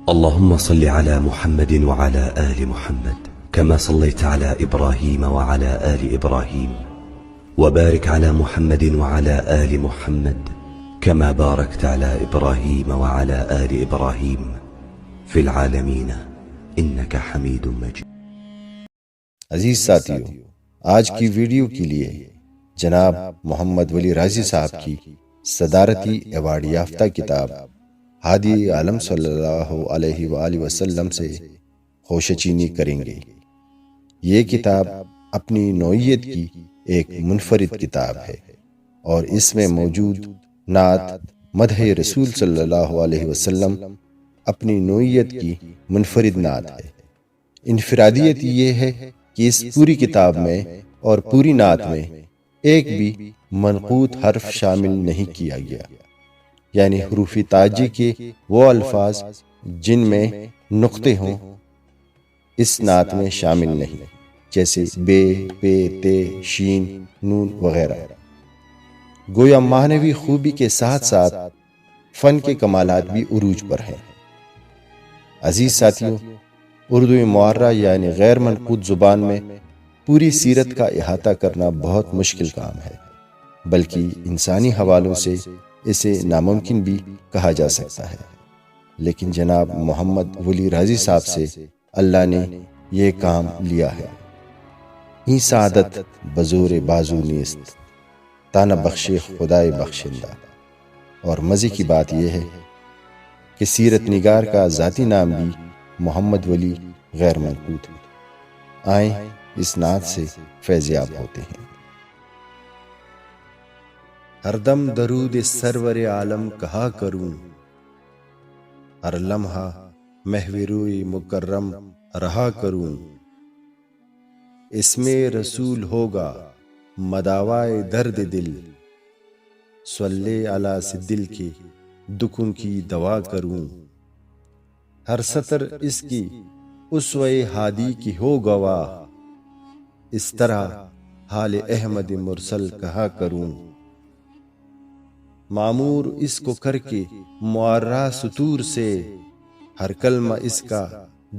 اللهم صل على محمد وعلى آل محمد كما صليت على إبراهيم وعلى آل إبراهيم، وبارك على محمد وعلى آل محمد كما باركت على إبراهيم وعلى آل إبراهيم في العالمين إنك حميد مجيد۔ عزیز ساتھیو، آج کی ویڈیو کے لیے جناب محمد ولی رازی صاحب کی صدارتی ایوارڈ یافتہ کتاب ہادی عالم صلی اللہ علیہ وآلہ وسلم سے خوشچینی کریں گے۔ یہ کتاب اپنی نوعیت کی ایک منفرد کتاب ہے اور اس میں موجود نعت مدح رسول صلی اللہ علیہ وسلم اپنی نوعیت کی منفرد نعت ہے۔ انفرادیت یہ ہے کہ اس پوری کتاب میں اور پوری نعت میں ایک بھی منقوط حرف شامل نہیں کیا گیا، یعنی حروف تاجی کے وہ الفاظ جن میں نقطے ہوں اس نعت میں شامل نہیں، جیسے بے، پے، تے، شین، نون وغیرہ۔ گویا معنوی خوبی کے ساتھ ساتھ فن کے کمالات بھی عروج پر ہیں۔ عزیز ساتھیوں، اردو معرہ یعنی غیر منقوط زبان میں پوری سیرت کا احاطہ کرنا بہت مشکل کام ہے، بلکہ انسانی حوالوں سے اسے ناممکن بھی کہا جا سکتا ہے، لیکن جناب محمد ولی رازی صاحب سے اللہ نے یہ کام لیا ہے۔ این سعادت بزور بازو نیست، تانا بخشے خدائے بخشندہ۔ اور مزے کی بات یہ ہے کہ سیرت نگار کا ذاتی نام بھی محمد ولی غیر منقوط ہے۔ آئیں اس نعت سے فیضیاب ہوتے ہیں۔ ہر دم درود سرور عالم کہا کروں، ہر لمحہ محو روئی مکرم رہا کروں۔ اس میں رسول ہوگا مداوائے درد دل، صلی علی سے دل کے دکھوں کی دوا کروں۔ ہر سطر اس کی اسوہ ہادی کی ہو گواہ، اس طرح حال احمد مرسل کہا کروں۔ معمور اس کو کر کے معرہ سطور سے، ہر کلمہ اس کا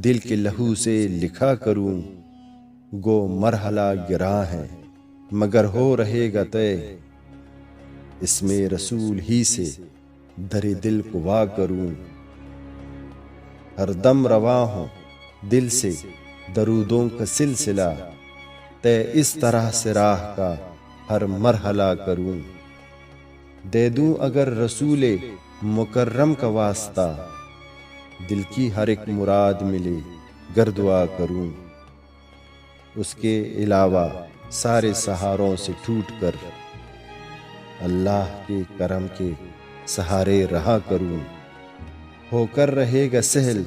دل کے لہو سے لکھا کروں۔ گو مرحلہ گراں ہے مگر ہو رہے گا طے، اس میں رسول ہی سے در دل کو وا کروں۔ ہر دم رواں ہوں دل سے درودوں کا سلسلہ، طے اس طرح سے راہ کا ہر مرحلہ کروں۔ دے دوں اگر رسول مکرم کا واسطہ، دل کی ہر ایک مراد ملے گر دعا کروں۔ اس کے علاوہ سارے سہاروں سے ٹوٹ کر، اللہ کے کرم کے سہارے رہا کروں۔ ہو کر رہے گا سہل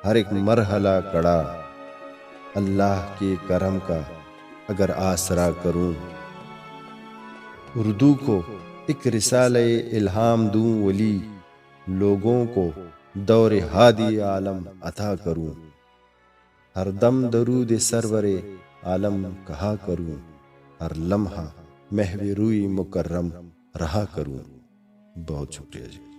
ہر ایک مرحلہ کڑا، اللہ کے کرم کا اگر آسرا کروں۔ اردو کو ایک رسالہ الہام دوں ولی، لوگوں کو دور ہادی عالم عطا کروں۔ ہر دم درود سرور عالم کہا کروں، ہر لمحہ محو روئی مکرم رہا کروں۔ بہت شکریہ جی۔